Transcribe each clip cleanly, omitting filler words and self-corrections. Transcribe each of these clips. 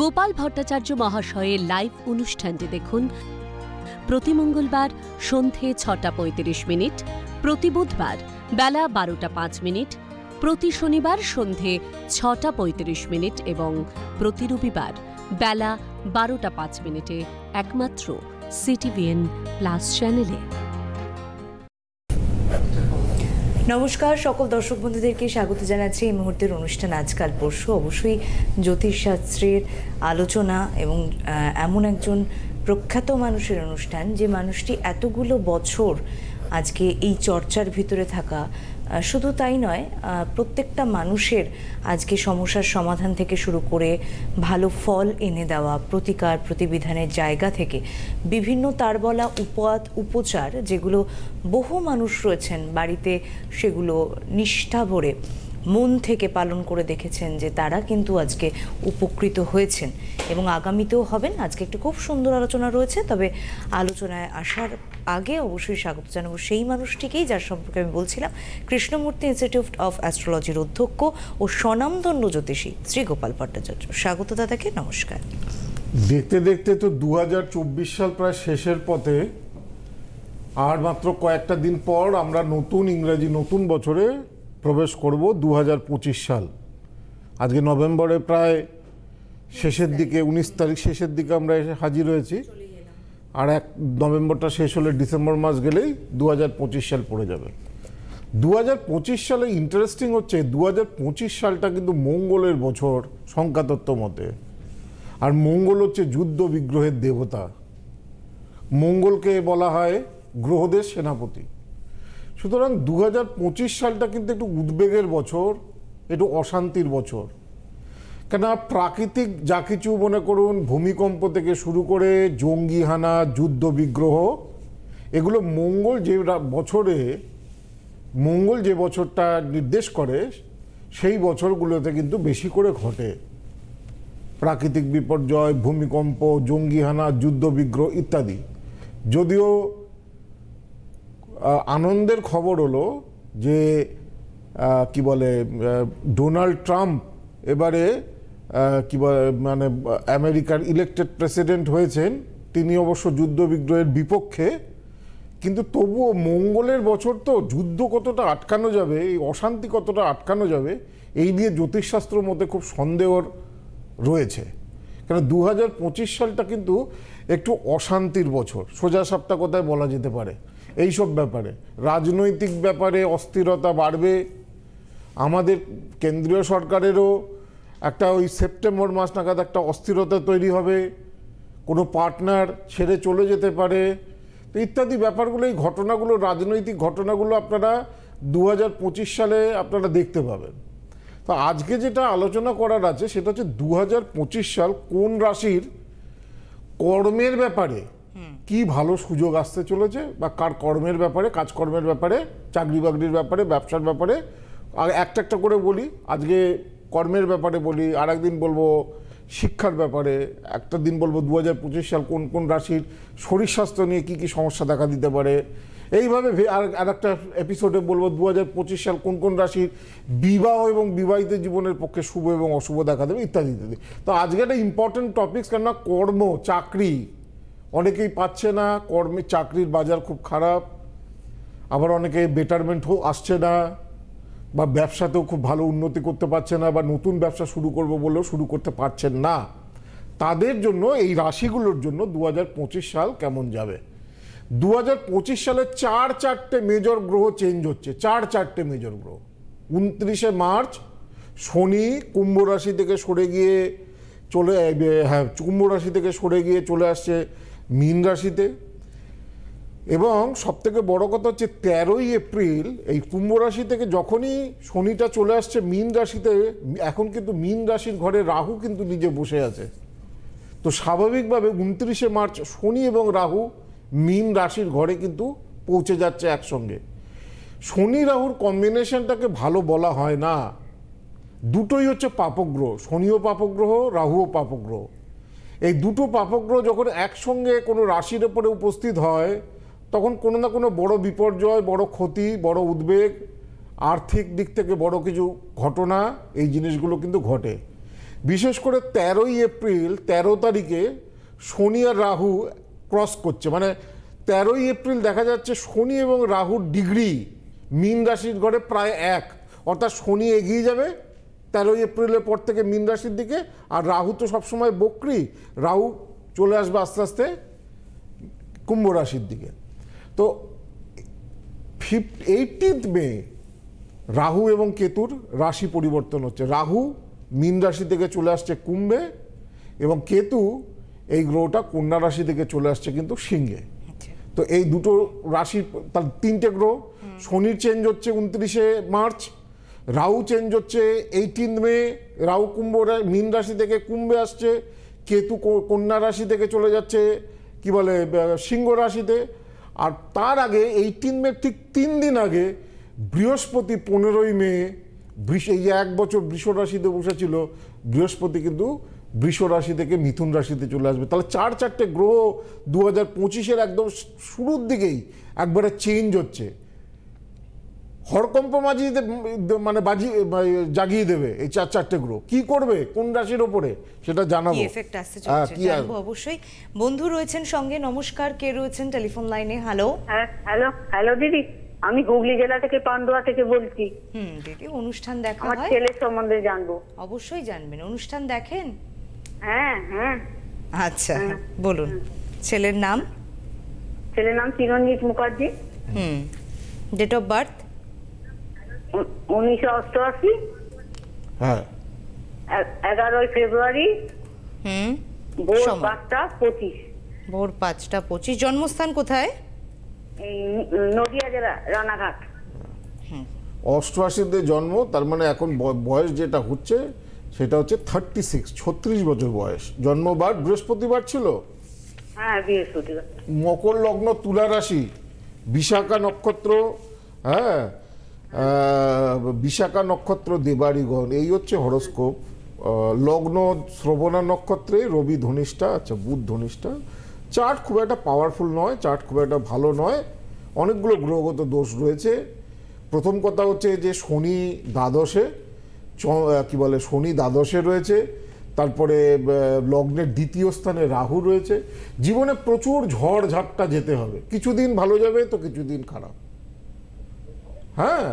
গোপাল ভট্টাচার্য মহাশয়ের লাইভ অনুষ্ঠানটি দেখুন প্রতি মঙ্গলবার সন্ধে 6:35, প্রতি বুধবার বেলা 12:05, প্রতি শনিবার সন্ধে 6:35 এবং প্রতি রবিবার বেলা 12:05 একমাত্র সিটিভিএন প্লাস চ্যানেলে। নমস্কার, সকল দর্শক বন্ধুদেরকে স্বাগত জানাচ্ছি এই মুহূর্তের অনুষ্ঠান আজকাল পরশু। অবশ্যই জ্যোতিষশাস্ত্রের আলোচনা এবং এমন একজন প্রখ্যাত মানুষের অনুষ্ঠান, যে মানুষটি এতগুলো বছর আজকে এই চর্চার ভিতরে থাকা, শুধু তাই নয়, প্রত্যেকটা মানুষের আজকে সমস্যার সমাধান থেকে শুরু করে ভালো ফল এনে দেওয়া, প্রতিকার প্রতিবিধানের জায়গা থেকে বিভিন্ন তার বলা উপচার, যেগুলো বহু মানুষ রয়েছেন বাড়িতে, সেগুলো নিষ্ঠা ভরে মন থেকে পালন করে দেখেছেন, যে তারা কিন্তু আজকে উপকৃত হয়েছেন এবং আগামীতেও হবেন। আজকে একটি খুব সুন্দর আলোচনা রয়েছে, তবে আলোচনায় আসার আগে অবশ্যই স্বাগত জানাবো সেই মানুষটিকেই যার সম্পর্কে আমি বলছিলাম, কৃষ্ণমূর্তি ইনস্টিটিউট অফ অ্যাস্ট্রোলজির অধ্যক্ষ ও স্বনামধন্য জ্যোতিষী শ্রী গোপাল ভট্টাচার্য। স্বাগত দাদাকে, নমস্কার। দেখতে দেখতে তো 2024 সাল প্রায় শেষের পথে, আর মাত্র কয়েকটা দিন পর আমরা ইংরেজি নতুন বছরে প্রবেশ করব 2025 সাল। আজকে নভেম্বরে প্রায় শেষের দিকে, 19 তারিখ শেষের দিকে আমরা এসে হাজির হয়েছি, আর নভেম্বরটা শেষ হলে ডিসেম্বর মাস গেলেই 2025 সাল পড়ে যাবে। 2025 সালে ইন্টারেস্টিং হচ্ছে, 2025 সালটা কিন্তু মঙ্গলের বছর সংখ্যাতত্ত্ব মতে, আর মঙ্গল হচ্ছে যুদ্ধ বিগ্রহের দেবতা। মঙ্গলকে বলা হয় গ্রহদের সেনাপতি। সুতরাং 2025 সালটা কিন্তু একটু উদ্বেগের বছর, একটু অশান্তির বছর। কেন, প্রাকৃতিক যা কিছু মনে করুন, ভূমিকম্প থেকে শুরু করে জঙ্গি হানা, যুদ্ধ বিগ্রহ, এগুলো মঙ্গল যে বছরটা নির্দেশ করে সেই বছরগুলোতে কিন্তু বেশি করে ঘটে। প্রাকৃতিক বিপর্যয়, ভূমিকম্প, জঙ্গি হানা, যুদ্ধ বিগ্রহ ইত্যাদি। যদিও আনন্দের খবর হলো যে কি বলে, ডোনাল্ড ট্রাম্প এবারে মানে আমেরিকার ইলেক্টেড প্রেসিডেন্ট হয়েছেন। তিনি অবশ্য যুদ্ধ বিগ্রহের বিপক্ষে, কিন্তু তবুও মঙ্গলের বছর তো, যুদ্ধ কতটা আটকানো যাবে, এই অশান্তি কতটা আটকানো যাবে, এই নিয়ে জ্যোতিষশাস্ত্র মতে খুব সন্দেহ রয়েছে। কেন 2025 সালটা কিন্তু একটু অশান্তির বছর, সোজা সাপটা কথায় বলা যেতে পারে। এইসব ব্যাপারে, রাজনৈতিক ব্যাপারে অস্থিরতা বাড়বে। আমাদের কেন্দ্রীয় সরকারেরও একটা ওই সেপ্টেম্বর মাস নাগাদ একটা অস্থিরতা তৈরি হবে, কোনো পার্টনার ছেড়ে চলে যেতে পারে, তো ইত্যাদি ব্যাপারগুলো, এই ঘটনাগুলো, রাজনৈতিক ঘটনাগুলো আপনারা 2025 সালে আপনারা দেখতে পাবেন। তো আজকে যেটা আলোচনা করার আছে সেটা হচ্ছে 2025 সাল কোন রাশির কর্মের ব্যাপারে কি ভালো সুযোগ আসতে চলেছে, বা কার কর্মের ব্যাপারে, কাজকর্মের ব্যাপারে, চাকরি বাকরির ব্যাপারে, ব্যবসার ব্যাপারে। একটা একটা করে বলি। আজকে কর্মের ব্যাপারে বলি, আর একদিন বলবো শিক্ষার ব্যাপারে, একটা দিন বলবো 2025 সাল কোন কোন রাশির শরীর স্বাস্থ্য নিয়ে কি কি সমস্যা দেখা দিতে পারে। এইভাবে আর একটা এপিসোডে বলবো 2025 সাল কোন কোন রাশির বিবাহ এবং বিবাহিত জীবনের পক্ষে শুভ এবং অশুভ দেখা দেবে, ইত্যাদি ইত্যাদি। তো আজকে একটা ইম্পর্টেন্ট টপিকস, কেননা কর্ম, চাকরি অনেকেই পাচ্ছে না, চাকরির বাজার খুব খারাপ, আবার অনেকে বেটারমেন্টও আসছে না, বা ব্যবসাতেও খুব ভালো উন্নতি করতে পারছে না, বা নতুন ব্যবসা শুরু করবো বলেও শুরু করতে পারছেন না। তাদের জন্য, এই রাশিগুলোর জন্য 2025 সাল কেমন যাবে। 2025 সালে চারটে মেজর গ্রহ চেঞ্জ হচ্ছে, চারটে মেজর গ্রহ। 29শে মার্চ শনি কুম্ভ রাশি থেকে সরে গিয়ে চলে আসছে মীন রাশিতে। এবং সবথেকে বড় কথা হচ্ছে 13ই এপ্রিল এই কুম্ভ রাশি থেকে যখনই শনিটা চলে আসছে মীন রাশিতে, এখন কিন্তু মীন রাশির ঘরে রাহু কিন্তু নিজে বসে আছে। তো স্বাভাবিকভাবে 29শে মার্চ শনি এবং রাহু মীন রাশির ঘরে কিন্তু পৌঁছে যাচ্ছে একসঙ্গে। শনি রাহুর কম্বিনেশনটাকে ভালো বলা হয় না, দুটোই হচ্ছে পাপগ্রহ, শনিও পাপগ্রহ, রাহুও পাপগ্রহ। এই দুটো পাপগ্রহ যখন একসঙ্গে কোনো রাশির ওপরে উপস্থিত হয়, তখন কোনো না কোনো বড় বিপর্যয়, বড় ক্ষতি, বড় উদ্বেগ, আর্থিক দিক থেকে বড় কিছু ঘটনা, এই জিনিসগুলো কিন্তু ঘটে। বিশেষ করে 13ই এপ্রিল 13 তারিখে শনি আর রাহু ক্রস করছে, মানে 13ই এপ্রিল দেখা যাচ্ছে শনি এবং রাহুর ডিগ্রি মীন রাশির ঘরে প্রায় এক, অর্থাৎ শনি এগিয়ে যাবে 13ই এপ্রিলের পর থেকে মীন রাশির দিকে, আর রাহু তো সবসময় বক্রী, রাহু চলে আসবে আস্তে আস্তে কুম্ভ রাশির দিকে। তো 18 মে রাহু এবং কেতুর রাশি পরিবর্তন হচ্ছে, রাহু মীন রাশি থেকে চলে আসছে কুম্ভে এবং কেতু এই গ্রহটা কন্যা রাশি থেকে চলে আসছে কিন্তু সিংহে। তো এই দুটো রাশির তার 3টে গ্রহ, শনির চেঞ্জ হচ্ছে 29শে মার্চ, রাহু চেঞ্জ হচ্ছে 18 মে, রাহু মীন রাশি থেকে কুম্ভে আসছে, কেতু কন্যা রাশি থেকে চলে যাচ্ছে কি বলে সিংহ রাশিতে। আর তার আগে 18 মে ঠিক 3 দিন আগে বৃহস্পতি 15ই মে এই যে 1 বছর বৃষ রাশিতে বসেছিল, বৃহস্পতি কিন্তু বৃষ রাশি থেকে মিথুন রাশিতে চলে আসবে। তাহলে 4-4টে গ্রহ 2025-এর একদম শুরুর দিকেই একবারে চেঞ্জ হচ্ছে, হরকম্প মানে জাগিয়ে দেবে এই 4-4টে গ্রহ। কি করবে কোন রাশির ওপরে সেটা জানাবো, কি এফেক্ট আসছে চলছে জানবো অবশ্যই। বন্ধু রয়েছেন সঙ্গে, নমস্কার, কে রয়েছেন টেলিফোন লাইনে? হ্যালো। হ্যালো হ্যালো দিদি, আমি হুগলি জেলা থেকে পান্ডুয়া থেকে বলছি। দিদি, অনুষ্ঠান দেখা আমার হয়? ছেলের সম্বন্ধে জানবো। অবশ্যই জানবেন। অনুষ্ঠান দেখেন? হ্যাঁ হ্যাঁ। আচ্ছা, বলুন ছেলের নাম। ছেলের নাম Chiranjit Mukherjee. Date of birth? 1988। হ্যাঁ। 11ই ফেব্রুয়ারি। ভোর সময়? 5টা 25। ভোর 5টা 25। জন্মস্থান কোথায়? এই নদিয়া জেলা রানাঘাট। 88-তে জন্ম, তার মানে এখন বয়স যেটা হচ্ছে সেটা হচ্ছে 36 বছর বয়স। জন্মবার বৃহস্পতিবার ছিল। হ্যাঁ বৃহস্পতিবার। মকর লগ্ন, তুলা রাশি, বিশাখা নক্ষত্র। হ্যাঁ, বিশাখা নক্ষত্র দেবাড়িগণ, এই হচ্ছে হরোস্কোপ। লগ্ন শ্রবণা নক্ষত্রে, রবি ধনিষ্ঠা, আচ্ছা বুধ ধনিষ্ঠা। চার্ট খুব একটা পাওয়ারফুল নয়, চার্ট খুব একটা ভালো নয়, অনেকগুলো গ্রহগত দোষ রয়েছে। প্রথম কথা হচ্ছে যে শনি দ্বাদশে, কি বলে শনি দ্বাদশে রয়েছে, তারপরে লগ্নের 2য় স্থানে রাহু রয়েছে। জীবনে প্রচুর ঝড় ঝাপটা যেতে হবে, কিছুদিন ভালো যাবে তো কিছুদিন খারাপ। হ্যাঁ,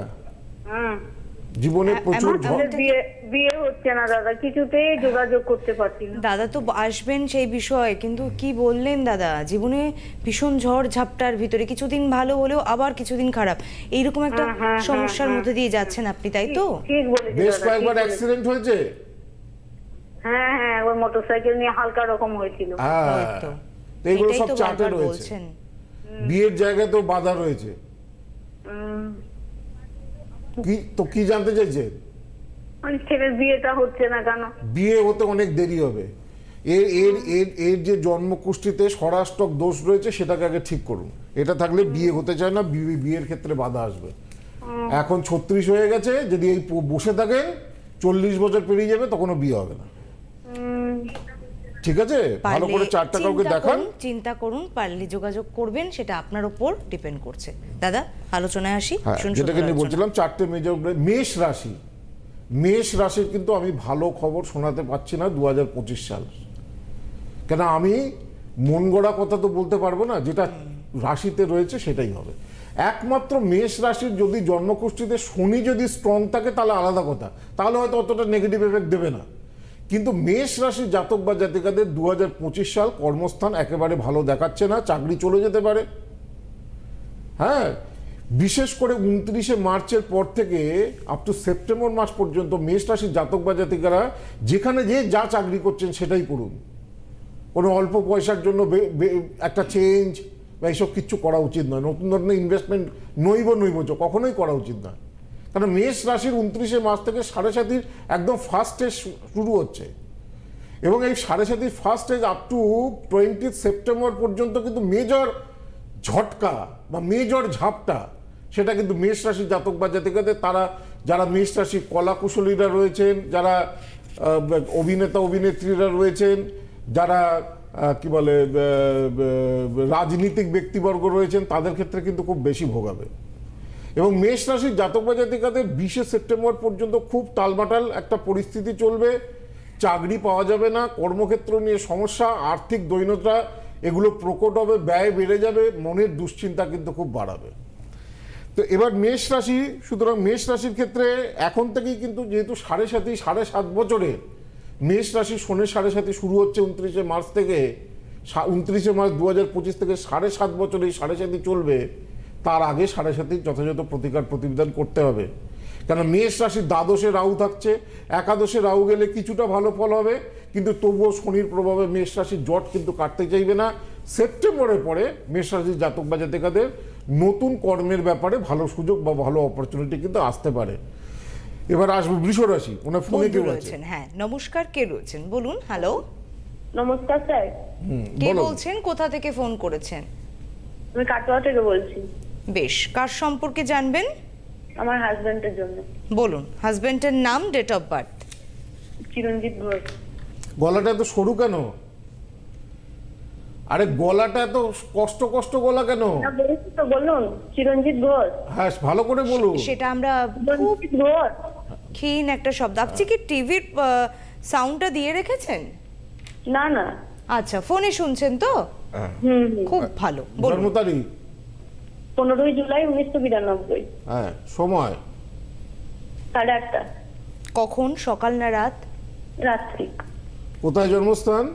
জীবনে প্রচুর ঝড়। বিয়ে হচ্ছে না দাদা, কিছুতেই যোগাযোগ করতে পারছি না। দাদা তো আসবেন সেই বিষয়ে, কিন্তু কি বললেন দাদা, জীবনে ভীষণ ঝড় ঝাপটার ভিতরে কিছুদিন ভালো হলেও আবার কিছুদিন খারাপ, এইরকম একটা সমস্যার মধ্যে দিয়ে যাচ্ছেন আপনি, তাই তো? ঠিক বলেছেন। বেশ কয়েকবার অ্যাক্সিডেন্ট হয়েছে। হ্যাঁ হ্যাঁ, ওই মোটরসাইকেল নিয়ে হালকা রকম হয়েছিল। হ্যাঁ, এইগুলো সব চার্টে রয়েছে। বিয়ের জায়গায় তো বাধা রয়েছে। কি জানতে চাইছে? ছেলের বিয়েটা হচ্ছে না কেন? বিয়ে হতে অনেক দেরি হবে। এর যে জন্মকুষ্ঠিতে স্বরাষ্টক দোষ রয়েছে সেটাকে আগে ঠিক করুন। এটা থাকলে বিয়ে হতে চায় না, বিয়ের ক্ষেত্রে বাধা আসবে। এখন 36 হয়ে গেছে, যদি এই বসে থাকেন 40 বছর পেরিয়ে যাবে, তখনও বিয়ে হবে না। ঠিক আছে, ভালো করে চারটা কাউকে দেখান, চিন্তা করুন, পারলে যোগাযোগ করবেন, সেটা আপনার উপর ডিপেন্ড করছে। দাদা আলোচনায় আসি। যেটাকে নিয়ে বলছিলাম 4টে মেজর। মেষ রাশি, মেষ রাশির কিন্তু আমি ভালো খবর শোনাতে পারছি না 2025 সাল। কেন আমি মন গড়া কথা তো বলতে পারবো না, যেটা রাশিতে রয়েছে সেটাই হবে। একমাত্র মেষ রাশির যদি জন্মকুষ্ঠিতে শনি যদি স্ট্রং থাকে তাহলে আলাদা কথা, তাহলে হয়তো অতটা নেগেটিভ এফেক্ট দেবে না। কিন্তু মেষ রাশির জাতক বা জাতিকাদের 2025 সাল কর্মস্থান একেবারে ভালো দেখাচ্ছে না, চাকরি চলে যেতে পারে। হ্যাঁ, বিশেষ করে 29শে মার্চের পর থেকে আপ টু সেপ্টেম্বর মাস পর্যন্ত মেষ রাশির জাতক বা জাতিকারা যেখানে যা চাকরি করছেন সেটাই করুন। কোনো অল্প পয়সার জন্য একটা চেঞ্জ বা এইসব কিচ্ছু করা উচিত নয়। নতুন ধরনের ইনভেস্টমেন্ট নৈবচ কখনোই করা উচিত নয়। কারণ মেষ রাশির 29শে মাস থেকে 7.5 একদম ফার্স্ট স্টেজ শুরু হচ্ছে, এবং এই 7.5 first stage up to 20 September পর্যন্ত কিন্তু মেজর ঝটকা বা মেজর ঝাপটা সেটা কিন্তু মেষ রাশির জাতক বা জাতিকাদের। তারা যারা মেষ রাশির কলাকুশলীরা রয়েছেন, যারা অভিনেতা অভিনেত্রীরা রয়েছেন, যারা কি বলে রাজনীতিক ব্যক্তিবর্গ রয়েছেন, তাদের ক্ষেত্রে কিন্তু খুব বেশি ভোগাবে। এবং মেষ রাশির জাতক বা জাতিকাদের 20শে সেপ্টেম্বর পর্যন্ত খুব টালমাটাল একটা পরিস্থিতি চলবে। চাকরি পাওয়া যাবে না, কর্মক্ষেত্র নিয়ে সমস্যা, আর্থিক দৈন্যতা এগুলো প্রকট হবে, ব্যয় বেড়ে যাবে, মনের দুশ্চিন্তা কিন্তু খুব বাড়াবে। তো এবার মেষ রাশি, সুতরাং মেষ রাশির ক্ষেত্রে এখন থেকেই কিন্তু যেহেতু 7.5 বছরে মেষ রাশি শনির 7.5 শুরু হচ্ছে 29শে মার্চ থেকে, 29শে মার্চ 2025 থেকে 7.5 বছর এই 7.5 চলবে। তার আগে 7.5 যথাযথ প্রতিকার প্রতিবিধান করতে হবে। কেন মেষ রাশির দ্বাদশে রাহু থাকছে, একাদশে রাহু গেলে কিছুটা ভালো ফল হবে, কিন্তু তবুও শনির প্রভাবে মেষ রাশির জট কিন্তু কাটতে চাইবে না। সেপ্টেম্বরের পরে মেষ রাশির জাতক বা জাতিকাদের নতুন কর্মের ব্যাপারে ভালো সুযোগ বা ভালো অপরচুনিটি কিন্তু আসতে পারে। এবার আসবে বৃষ রাশি, ওনার ফোনে কেউ আছেন। হ্যাঁ, নমস্কার, কে রয়েছেন বলুন। হ্যালো, নমস্কার স্যার। কে বলছেন, কোথা থেকে ফোন করেছেন? আমি কাটোয়া থেকে বলছি। বেশ, কার সম্পর্কে জানবেন? আমার হাজবেন্ডের জন্য। বলুন, হাজবেন্ডের নাম, ডেট অফ বার্থ। চিরঞ্জিত ঘোষ। গলাটা এত সরু কেন? আরে গলাটা এত কষ্ট কষ্ট গলা কেন? না বলছি তো, বলুন চিরঞ্জিত ঘোষ। হ্যাঁ, ভালো করে বলুন। সেটা আমরা খুব চিরঞ্জিত ঘোষ। ক্ষীণ একটা শব্দ। আপনি কি টিভির সাউন্ডটা দিয়ে রেখেছেন? না না। আচ্ছা, ফোনে শুনছেন তো? খুব ভালো। জন্ম তারিখ 15 জুলাই 1992। হ্যাঁ, সময় 8:30। কখন, সকাল না রাত? রাত্রি। কোথায় জন্মস্থান?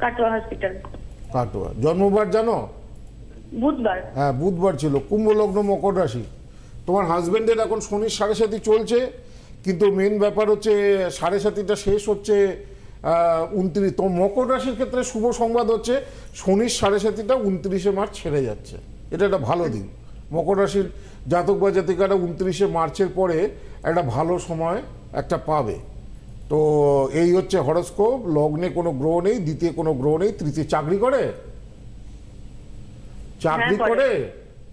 কাটোয়া হসপিটাল। কাটোয়া। জন্মবার জানো? বুধবার। হ্যাঁ, বুধবার ছিল। কুম্ভ লগ্ন, মকর রাশি। তোমার হাজবেন্ডের এখন শনির 7.5 চলছে, কিন্তু মেন ব্যাপার হচ্ছে 7.5টা শেষ হচ্ছে 29। তো মকর রাশির ক্ষেত্রে শুভ সংবাদ হচ্ছে শনির 7.5টা 29শে মার্চ ছেড়ে যাচ্ছে। এটা একটা ভালো দিন। মকর রাশির জাতক বা জাতিকারা 29শে মার্চের পরে একটা ভালো সময় একটা পাবে। তো এই হচ্ছে হরোস্কোপ। লগ্নে কোনো গ্রহ নেই, দ্বিতীয় কোনো গ্রহ নেই, তৃতীয়। চাকরি করে? চাকরি করে?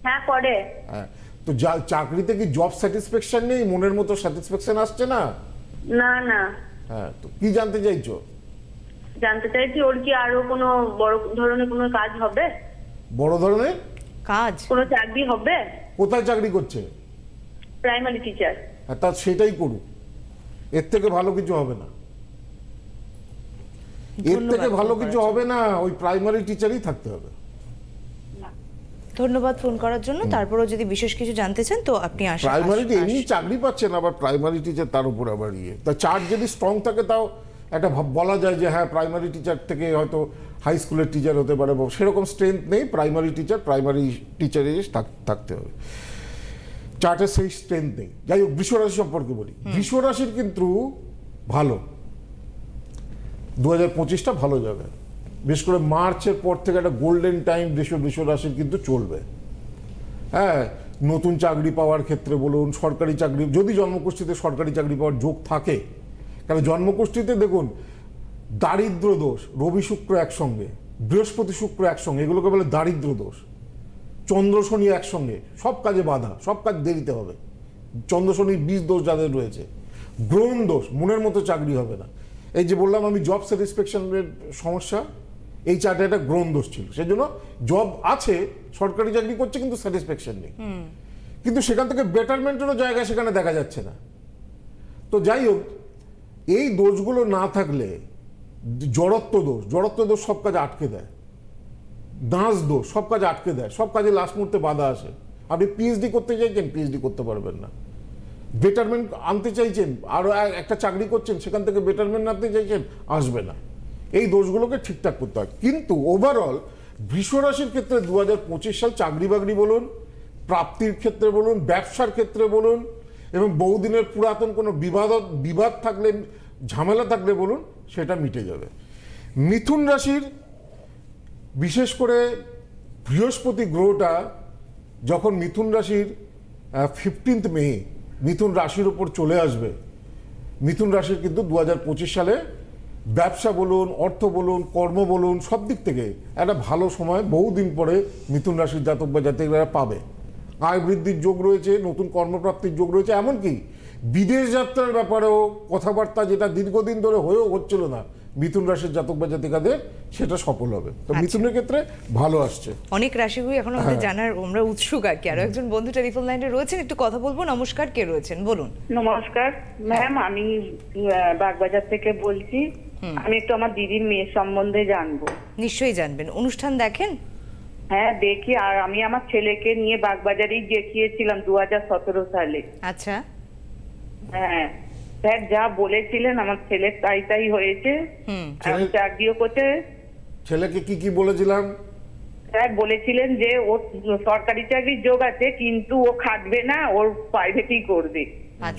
হ্যাঁ করে। হ্যাঁ, তো চাকরিতে কি জব স্যাটিসফ্যাকশন নেই? মনের মতো স্যাটিসফ্যাকশন আসছে না? না না। হ্যাঁ, তো কি জানতে চাইছো? জানতে চাইছি ওর কি আরো কোনো বড় ধরনের কোনো কাজ হবে? বড় ধরনের কাজ? কোনো চাকরি হবে? কোথায় চাকরি করছে? Primary teacher. হ্যাঁ, তা সেটাই করুক। এর থেকে ভালো কিছু হবে না। এর থেকে ভালো কিছু হবে না। ওই প্রাইমারি টিচারই থাকতে হবে। ধন্যবাদ ফোন করার জন্য। তারপরও যদি বিশেষ কিছু জানতে চান তো আপনি আসুন। প্রাইমারিতে এমনি চাকরি পাচ্ছেন, আবার প্রাইমারি টিচার তার উপর আবার তা চার্ট যদি স্ট্রং থাকে তাও একটা বলা যায় যে হ্যাঁ, প্রাইমারি টিচার থেকে হয়তো হাই স্কুলের টিচার হতে পারে। সেরকম স্ট্রেংথ নেই। প্রাইমারি টিচারে থাকতে হবে। চার্টের সেই স্ট্রেংথ নেই। যাই হোক, বৃষ রাশি সম্পর্কে বলি। বৃষ রাশির কিন্তু ভালো, 2025টা ভালো যাবে। বিশেষ করে মার্চের পর থেকে একটা গোল্ডেন টাইম বৃষ রাশির কিন্তু চলবে। হ্যাঁ, নতুন চাকরি পাওয়ার ক্ষেত্রে বলুন, সরকারি চাকরি, যদি জন্মকুষ্ঠিতে সরকারি চাকরি পাওয়ার যোগ থাকে। কারণ জন্মকুষ্ঠিতে দেখুন, দারিদ্র দোষ, রবি শুক্র একসঙ্গে, বৃহস্পতি শুক্র একসঙ্গে, এগুলোকে বলে দারিদ্র দোষ। চন্দ্র শনি একসঙ্গে, সব কাজে বাধা, সব কাজ দেরিতে হবে। চন্দ্র শনির 20 দোষ যাদের রয়েছে। গ্রহণ দোষ, মনের মতো চাকরি হবে না। এই যে বললাম আমি জব স্যাটিসফ্যাকশনের সমস্যা, এই চার্টে একটা গ্রহণ দোষ ছিল। সেই জন্য জব আছে, সরকারি চাকরি করছে, কিন্তু স্যাটিসফ্যাকশন নেই। কিন্তু সেখান থেকে বেটারমেন্টেরও জায়গা সেখানে দেখা যাচ্ছে না। তো যাই হোক, এই দোষগুলো না থাকলে, জড়ত্ব দোষ সব কাজে আটকে দেয়। দাঁশ দোষ সব কাজে আটকে দেয়, সব কাজে লাস্ট মুহূর্তে বাধা আসে। আপনি পিএইচডি করতে চাইছেন, পিএইচডি করতে পারবেন না। বেটারমেন্ট আনতে চাইছেন, আরও একটা চাকরি করছেন, সেখান থেকে বেটারমেন্ট আনতে চাইছেন, আসবে না। এই দোষগুলোকে ঠিকঠাক করতে হয়। কিন্তু ওভারঅল বৃষ রাশির ক্ষেত্রে 2025 সাল চাকরি বাকরি বলুন, প্রাপ্তির ক্ষেত্রে বলুন, ব্যবসার ক্ষেত্রে বলুন, এবং বহুদিনের পুরাতন কোনো বিবাদ থাকলে, ঝামেলা থাকলে বলুন, সেটা মিটে যাবে। মিথুন রাশির বিশেষ করে বৃহস্পতি গ্রহটা যখন মিথুন রাশির 15 মে মিথুন রাশির উপর চলে আসবে, মিথুন রাশির কিন্তু 2025 সালে ব্যবসা বলুন, অর্থ বলুন, কর্ম বলুন, সব দিক থেকে একটা ভালো সময় বহুদিন পরে মিথুন রাশির জাতক বা জাতিকারা পাবে। আয় বৃদ্ধির যোগ রয়েছে, নতুন কর্মপ্রাপ্তির যোগ রয়েছে, এমনকি বিদেশ যাত্রার ব্যাপারেও কথাবার্তা যেটা দীর্ঘদিন ধরে হয়েও হচ্ছিল না মিথুন রাশির জাতক বা জাতিকাদের, সেটা সফল হবে। তো মিথুনের ক্ষেত্রে ভালো আসছে। অনেক রাশিগুলি এখন আমাদের জানার আমরা উৎসুক আর কি। আরো একজন বন্ধু টেলিফোন লাইনে রয়েছেন, একটু কথা বলবো। নমস্কার, কে রয়েছেন বলুন। নমস্কার ম্যাম, আমি বাগবাজার থেকে বলছি। আমি একটু আমার দিদির মেয়ের সম্বন্ধে জানবো। নিশ্চয়ই জানবেন। অনুষ্ঠান দেখেন? হ্যাঁ দেখি, আর আমি আমার ছেলেকে নিয়ে বাগবাজারেই দেখিয়েছিলাম 2017 সালে। আচ্ছা। হ্যাঁ স্যার যা বলেছিলেন আমার ছেলে তাই তাই হয়েছে। আমি চাকরিও করতে। ছেলেকে কি কি বলেছিলাম? স্যার বলেছিলেন যে ওর সরকারি চাকরির যোগ আছে, কিন্তু ও খাটবে না, ওর প্রাইভেটই করবে।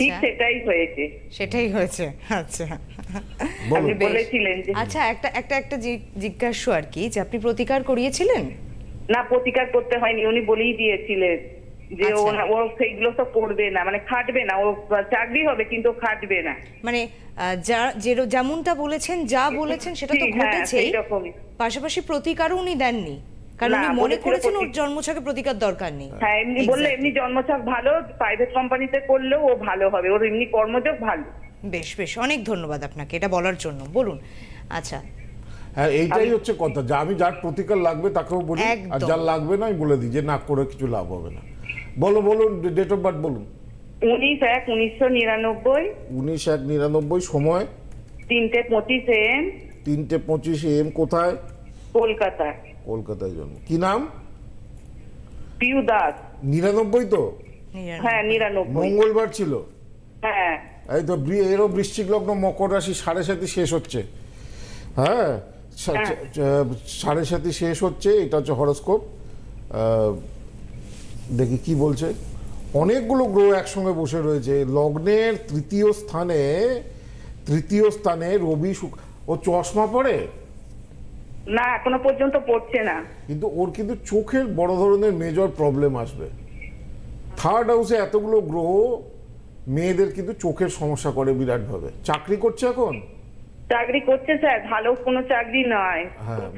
ঠিক সেটাই হয়েছে। সেটাই হয়েছে। আচ্ছা, আপনি বলেছিলেন যে আচ্ছা একটা জিজ্ঞাসা আর কি, যে আপনি প্রতিকার করিয়েছিলেন? না, প্রতিকার করতে হয়নি, উনি বলেই দিয়েছিলেন যে ও সেইগুলো তো করবে না, মানে খাটবে না, ও চাকরি হবে কিন্তু খাটবে না। মানে যেমনটা বলেছেন, যা বলেছেন সেটা তো ঘটেছেই, পাশাপাশি প্রতিকারও উনি দেননি, কারণ উনি মনে করেছেন ওর জন্মছকে প্রতিকার দরকার নেই। হ্যাঁ, এমনি বললে এমনি জন্মছক ভালো, প্রাইভেট কোম্পানিতে করলেও ও ভালো হবে, ওর এমনি কর্মযোগ ভালো। বেশ বেশ, অনেক ধন্যবাদ আপনাকে এটা বলার জন্য। বলুন। আচ্ছা, হ্যাঁ এইটাই হচ্ছে কথা, যে আমি যার প্রতিকার লাগবে তাকেও বলি, আর যার লাগবে না আমি বলে দিই যে না করে কিছু লাভ হবে না। বলুন ডেট অফ বার্থ বলুন। 19/1/1999। 19/1/1999। সময় 3:25 AM। 3:25 AM। কোথায়? কলকাতা। কলকাতায় জন্ম। কি নাম? পিউ দাস। 99 তো? হ্যাঁ 99। মঙ্গলবার ছিল। হ্যাঁ এই তো এরও বৃশ্চিক লগ্ন, মকর রাশি, 7.5 শেষ হচ্ছে। হ্যাঁ 7.5 শেষ হচ্ছে, এটা হচ্ছে হরোস্কোপ। দেখি কি বলছে। অনেকগুলো গ্রহ একসঙ্গে বসে রয়েছে লগ্নের তৃতীয় স্থানে রবি। ও চশমা পরে না, এখনো পর্যন্ত পড়ছে না, কিন্তু ওর কিন্তু চোখের বড় ধরনের মেজর প্রবলেম আসবে। থার্ড হাউসে এতগুলো গ্রহ মেয়েদের কিন্তু চোখের সমস্যা করে বিরাট ভাবে। চাকরি করছে এখন? চাকরি করছে স্যার, ভালো কোনো চাকরি নয়,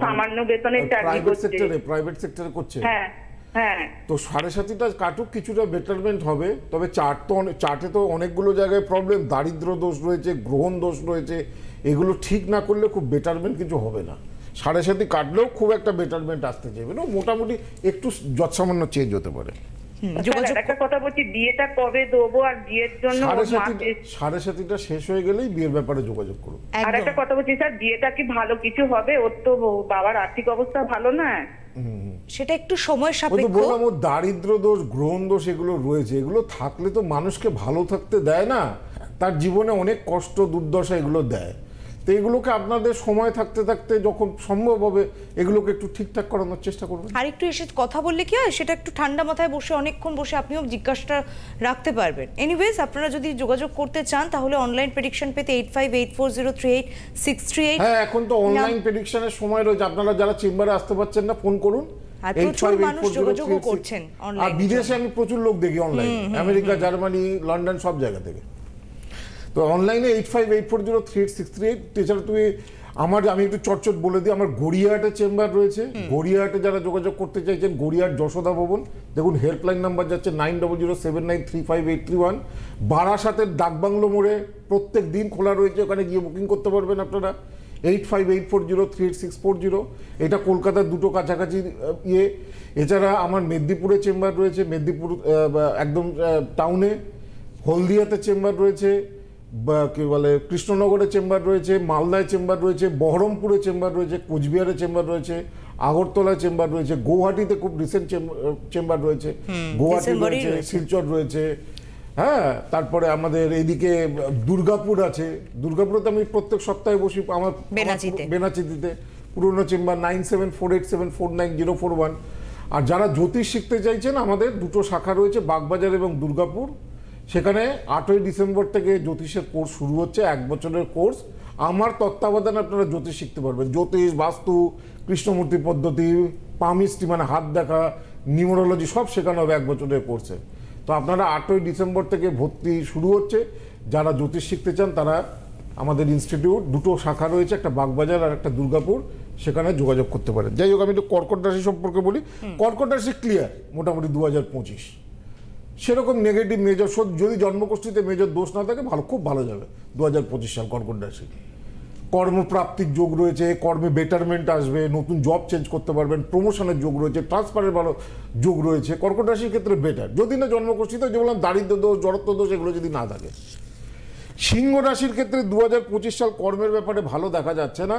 সামান্য বেতনের চাকরি করছে। প্রাইভেট সেক্টরে করছে। হ্যাঁ হ্যাঁ। তো 7.5টা কাটুক, কিছুটা বেটারমেন্ট হবে। তবে চার্টে তো অনেকগুলো জায়গায় প্রবলেম, দারিদ্র দোষ রয়েছে, গ্রহণ দোষ রয়েছে, এগুলো ঠিক না করলে খুব বেটারমেন্ট কিছু হবে না। 7.5 কাটলেও খুব একটা বেটারমেন্ট আসতে চাইবে না, মোটামুটি একটু যৎসামান্য চেঞ্জ হতে পারে। একটা কথা বলছি, বিয়েটা কবে দেবো? আর বিয়ের জন্য 7.5টা শেষ হয়ে গেলেই বিয়ের ব্যাপারে যোগাযোগ করুন। আর একটা কথা বলছি স্যার, বিয়েটা কি ভালো কিছু হবে? ওর তো বাবার আর্থিক অবস্থা ভালো না, সেটা একটু সময় সাপেক্ষ। বললাম ওর দারিদ্র দোষ, গ্রহণ দোষ এগুলো রয়েছে। এগুলো থাকলে তো মানুষকে ভালো থাকতে দেয় না, তার জীবনে অনেক কষ্ট দুর্দশা এগুলো দেয়। তো এগুলোকে আপনাদের সময় থাকতে থাকতে যখন সম্ভব হবে এগুলোকে একটু ঠিকঠাক করানোর চেষ্টা করবেন। আর একটু এসে কথা বললে কি হয়, সেটা একটু ঠান্ডা মাথায় বসে অনেকক্ষণ বসে আপনিও জিজ্ঞাসাটা রাখতে পারবেন। এনিওয়েজ, আপনারা যদি যোগাযোগ করতে চান তাহলে অনলাইন প্রেডিকশন পেতে 8584038638। হ্যাঁ, এখন তো অনলাইন প্রেডিকশনের সময় রয়েছে। আপনারা যারা চেম্বারে আসতে পারছেন না, ফোন করুন। আর প্রচুর মানুষ যোগাযোগও করছেন অনলাইনে। আর বিদেশে আমি প্রচুর লোক দেখি অনলাইন, আমেরিকা, জার্মানি, লন্ডন, সব জায়গা থেকে। তো অনলাইনে 8584038638। এছাড়া আমি একটু চটচট বলে দিই, আমার গড়িয়াহাটে চেম্বার রয়েছে। গড়িয়াহাটে যারা যোগাযোগ করতে চাইছেন, গড়িয়াহাট যশোদা ভবন, দেখুন হেল্পলাইন নাম্বার যাচ্ছে 9007935831। বারাসাতের ডাকবাংলো মোড়ে প্রত্যেক দিন খোলা রয়েছে, ওখানে গিয়ে বুকিং করতে পারবেন আপনারা। 8584038640। এটা কলকাতার দুটো কাছাকাছি ইয়ে। এছাড়া আমার মেদিনীপুরে চেম্বার রয়েছে, মেদিনীপুর একদম টাউনে। হলদিয়াতে চেম্বার রয়েছে, কি বলে কৃষ্ণনগরে চেম্বার রয়েছে, মালদায় চেম্বার রয়েছে, বহরমপুরে চেম্বার রয়েছে, কোচবিহারে চেম্বার রয়েছে, আগরতলায় চেম্বার রয়েছে, গৌহাটিতে খুব রিসেন্ট চেম্বার রয়েছে, গৌহাটি রয়েছে, শিলচর রয়েছে। হ্যাঁ, তারপরে আমাদের এইদিকে দুর্গাপুর আছে। দুর্গাপুরে আমি প্রত্যেক সপ্তাহে বসি, আমার বেনাচিতিতে পুরনো চেম্বার 9748749041। আর যারা জ্যোতিষ শিখতে চাইছেন, আমাদের দুটো শাখা রয়েছে, বাগবাজার এবং দুর্গাপুর। সেখানে 8ই ডিসেম্বর থেকে জ্যোতিষের কোর্স শুরু হচ্ছে, 1 বছরের কোর্স। আমার তত্ত্বাবধানে আপনারা জ্যোতিষ শিখতে পারবেন। জ্যোতিষ, বাস্তু, কৃষ্ণমূর্তি পদ্ধতি, পামিস্ট্রি মানে হাত দেখা, নিউমোরোলজি সব শেখানো হবে 1 বছরের কোর্সে। তো আপনারা 8ই ডিসেম্বর থেকে ভর্তি শুরু হচ্ছে। যারা জ্যোতিষ শিখতে চান তারা আমাদের ইনস্টিটিউট, দুটো শাখা রয়েছে, একটা বাগবাজার আর একটা দুর্গাপুর, সেখানে যোগাযোগ করতে পারেন। যাই হোক, আমি একটু কর্কট রাশি সম্পর্কে বলি। কর্কট রাশি ক্লিয়ার মোটামুটি 2025। সেরকম নেগেটিভ মেজর, যদি জন্মকুষ্ঠিতে মেজর দোষ না থাকে খুব ভালো যাবে 2025 সাল কর্কট রাশি। কর্মপ্রাপ্তির যোগ রয়েছে, কর্মে বেটারমেন্ট আসবে, নতুন জব চেঞ্জ করতে পারবেন, প্রমোশনের যোগ রয়েছে, ট্রান্সফারের ভালো যোগ রয়েছে। কর্কট রাশির ক্ষেত্রে বেটার, যদি না জন্মকুষ্ঠিতে যে বললাম দারিদ্র দোষ, জড়ত্ব দোষ এগুলো যদি না থাকে। সিংহ রাশির ক্ষেত্রে 2025 সাল কর্মের ব্যাপারে ভালো দেখা যাচ্ছে না,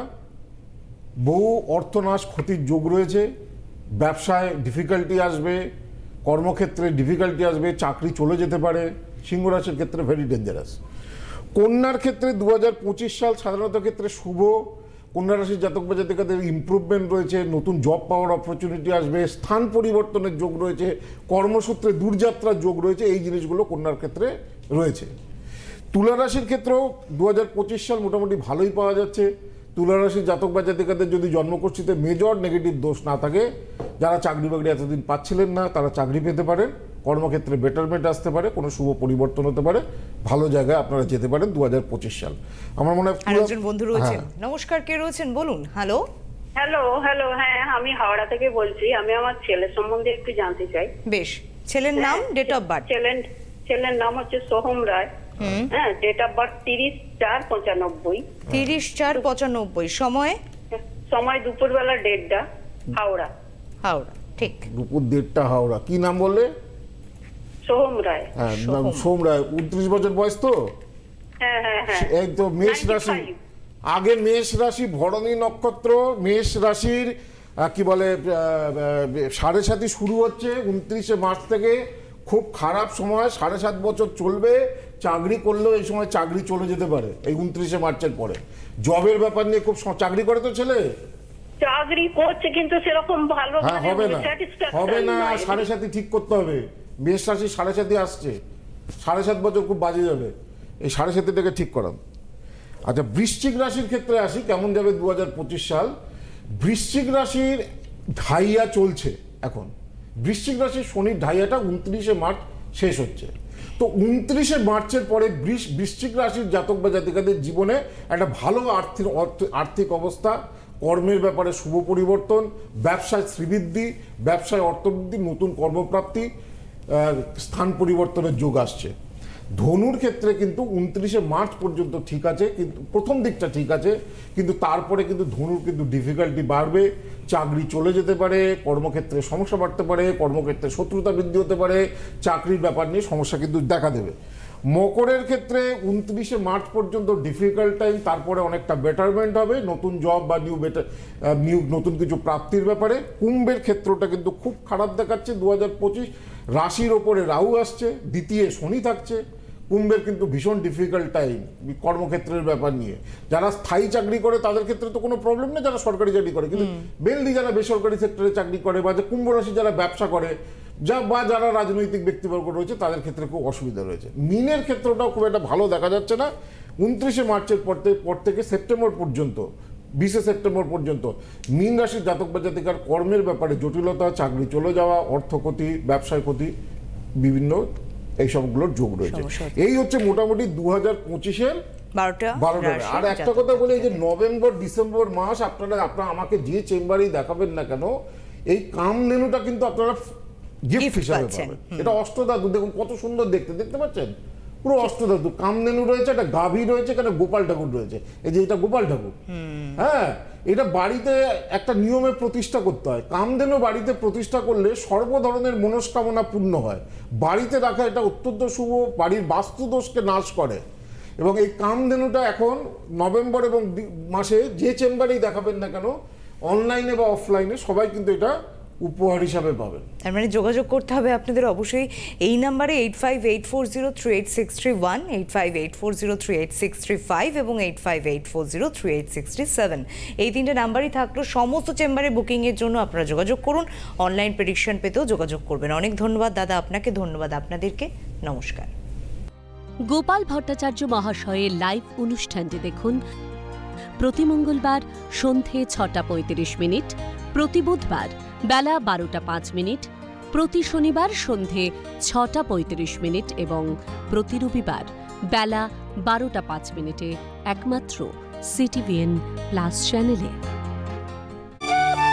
বহু অর্থনাশ ক্ষতির যোগ রয়েছে, ব্যবসায় ডিফিকাল্টি আসবে, কর্মক্ষেত্রে ডিফিকাল্টি আসবে, চাকরি চলে যেতে পারে। সিংহ রাশির ক্ষেত্রে ভেরি ডেঞ্জারাস। কন্যার ক্ষেত্রে 2025 সাল সাধারণত ক্ষেত্রে শুভ। কন্যা রাশির জাতক বা জাতিকাদের ইমপ্রুভমেন্ট রয়েছে, নতুন জব পাওয়ার অপরচুনিটি আসবে, স্থান পরিবর্তনের যোগ রয়েছে, কর্মসূত্রে দূরযাত্রার যোগ রয়েছে, এই জিনিসগুলো কন্যার ক্ষেত্রে রয়েছে। তুলা রাশির ক্ষেত্রেও 2025 সাল মোটামুটি ভালোই পাওয়া যাচ্ছে। তুলা রাশির জাতক বা জাতিকাদের যদি জন্মকুষ্ঠিতে মেজর নেগেটিভ দোষ না থাকে, যারা চাকরি বাকরি এতদিন পাচ্ছিলেন না তারা চাকরি পেতে পারেন, কর্মক্ষেত্রে বেটারমেন্ট আসতে পারে, কোনো শুভ পরিবর্তন হতে পারে, ভালো জায়গায় আপনারা যেতে পারেন 2025 সাল। আমার মনে হয় আরেকজন বন্ধু রয়েছেন। নমস্কার, কে রয়েছেন বলুন। হ্যালো হ্যালো, হ্যাঁ আমি হাওড়া থেকে বলছি। আমি আমার ছেলের সম্বন্ধে একটু জানতে চাই। বেশ, ছেলের নাম, ডেট অফ বার্থ? ছেলের নাম হচ্ছে সোহম রায়। হ্যাঁ, ডেট অফ বার্থ 30/4/95। 30/4/95। সময় দুপুরবেলা 1:30, হাওড়া। ঠিক। দুপুর 1:30 হাওড়া। কি নাম বললে? সোহম রায়। হ্যাঁ, সোহম রায়। 29 বছর বয়স তো? হ্যাঁ। এই তো মেষ রাশি। আগে মেষ রাশি, ভরণী নক্ষত্র। মেষ রাশির কি বলে 7.5 শুরু হচ্ছে 29শে মার্চ থেকে। খুব খারাপ সময়, 7.5 বছর চলবে। চাকরি করলেও এই সময় চাকরি চলে যেতে পারে এই 29শে মার্চের পরে। জবের ব্যাপার নিয়ে খুব, চাকরি করে তো ছেলে? চাকরি করছে কিন্তু সেরকম ভালো হবে না 7.5 ঠিক করতে হবে। মেষ রাশি 7.5 আসছে, 7.5 বছর খুব বাজে যাবে, এই 7.5টাকে ঠিক করান। আচ্ছা, বৃশ্চিক রাশির ক্ষেত্রে আসি, কেমন যাবে 2025 সাল। বৃশ্চিক রাশির ঢাইয়া চলছে এখন। বৃশ্চিক রাশির শনির ঢাইয়াটা 29শে মার্চ শেষ হচ্ছে। তো 29শে মার্চের পরে বৃশ্চিক রাশির জাতক বা জাতিকাদের জীবনে একটা ভালো আর্থিক অবস্থা, কর্মের ব্যাপারে শুভ পরিবর্তন, ব্যবসায় শ্রীবৃদ্ধি, ব্যবসায় অর্থবৃদ্ধি, নতুন কর্মপ্রাপ্তি, স্থান পরিবর্তনের যোগ আসছে। ধনুর ক্ষেত্রে কিন্তু 29শে মার্চ পর্যন্ত ঠিক আছে, কিন্তু প্রথম দিকটা ঠিক আছে, কিন্তু তারপরে কিন্তু ধনুর কিন্তু ডিফিকাল্টি বাড়বে, চাকরি চলে যেতে পারে, কর্মক্ষেত্রে সমস্যা বাড়তে পারে, কর্মক্ষেত্রে শত্রুতা বৃদ্ধি হতে পারে, চাকরির ব্যাপার নিয়ে সমস্যা কিন্তু দেখা দেবে। মকরের ক্ষেত্রে 29শে মার্চ পর্যন্ত ডিফিকাল্ট টাইম, তারপরে অনেকটা বেটারমেন্ট হবে, নতুন জব বা নতুন কিছু প্রাপ্তির ব্যাপারে। কুম্ভের ক্ষেত্রটা কিন্তু খুব খারাপ দেখাচ্ছে 2025। রাশির ওপরে রাহু আসছে, দ্বিতীয় শনি থাকছে। কুম্ভের কিন্তু ভীষণ ডিফিকাল্ট টাইম কর্মক্ষেত্রের ব্যাপার নিয়ে। যারা স্থায়ী চাকরি করে তাদের ক্ষেত্রে তো কোনো প্রবলেম নেই, যারা সরকারি চাকরি করে, কিন্তু মেনলি যারা বেসরকারি সেক্টরে চাকরি করে বা কুম্ভ রাশি যারা ব্যবসা করে বা যারা রাজনৈতিক ব্যক্তিবর্গ রয়েছে তাদের ক্ষেত্রে খুব অসুবিধা রয়েছে। মিনের ক্ষেত্রটাও খুব একটা ভালো দেখা যাচ্ছে না। 29শে মার্চের পর থেকে সেপ্টেম্বর পর্যন্ত, 20শে সেপ্টেম্বর পর্যন্ত মীন রাশির জাতক বা জাতিকার কর্মের ব্যাপারে জটিলতা, চাকরি চলে যাওয়া, অর্থ ক্ষতি, ব্যবসায় ক্ষতি, বিভিন্ন এইসবগুলোর যোগ রয়েছে। এই হচ্ছে মোটামুটি 2025-এর 12টা। আর একটা কথা বলি, যে নভেম্বর ডিসেম্বর মাস আপনারা আমাকে যে চেম্বারেই দেখাবেন না কেন, এই কামধেনুটা কিন্তু আপনারা গিফট হিসাবে পাবেন। এটা অষ্টধাতু, দেখুন কত সুন্দর দেখতে পাচ্ছেন, পুরো অষ্টধাতু। কামধেনু রয়েছে, একটা গাভী রয়েছে, এখানে গোপাল ঠাকুর রয়েছে। এই যে এটা গোপাল ঠাকুর, হ্যাঁ, এটা বাড়িতে একটা নিয়মে প্রতিষ্ঠা করতে হয়। কামধেনু বাড়িতে প্রতিষ্ঠা করলে সর্ব ধরনের মনস্কামনা পূর্ণ হয়। বাড়িতে রাখা এটা অত্যন্ত শুভ, বাড়ির বাস্তুদোষকে নাশ করে। এবং এই কামধেনুটা এখন নভেম্বর এবং মাসে যে চেম্বারেই দেখাবেন না কেন, অনলাইনে বা অফলাইনে, সবাই কিন্তু এটা উপহার হিসাবে পাবেন। তার মানে যোগাযোগ করতে হবে আপনাদের অবশ্যই এই নাম্বারে 8584038631, 8584038635 এবং 8584038637। এই তিনটে নাম্বারই থাকলো। সমস্ত চেম্বারে বুকিংয়ের জন্য আপনারা যোগাযোগ করুন। অনলাইন প্রেডিকশন পেতেও যোগাযোগ করবেন। অনেক ধন্যবাদ দাদা আপনাকে, ধন্যবাদ আপনাদেরকে, নমস্কার। গোপাল ভট্টাচার্য মহাশয়ের লাইভ অনুষ্ঠানটি দেখুন প্রতি মঙ্গলবার সন্ধে 6:35, প্রতি বুধবার বেলা 12:05, প্রতি শনিবার সন্ধে 6:35 এবং প্রতি রবিবার বেলা 12:05 একমাত্র CTVN+ চ্যানেলে।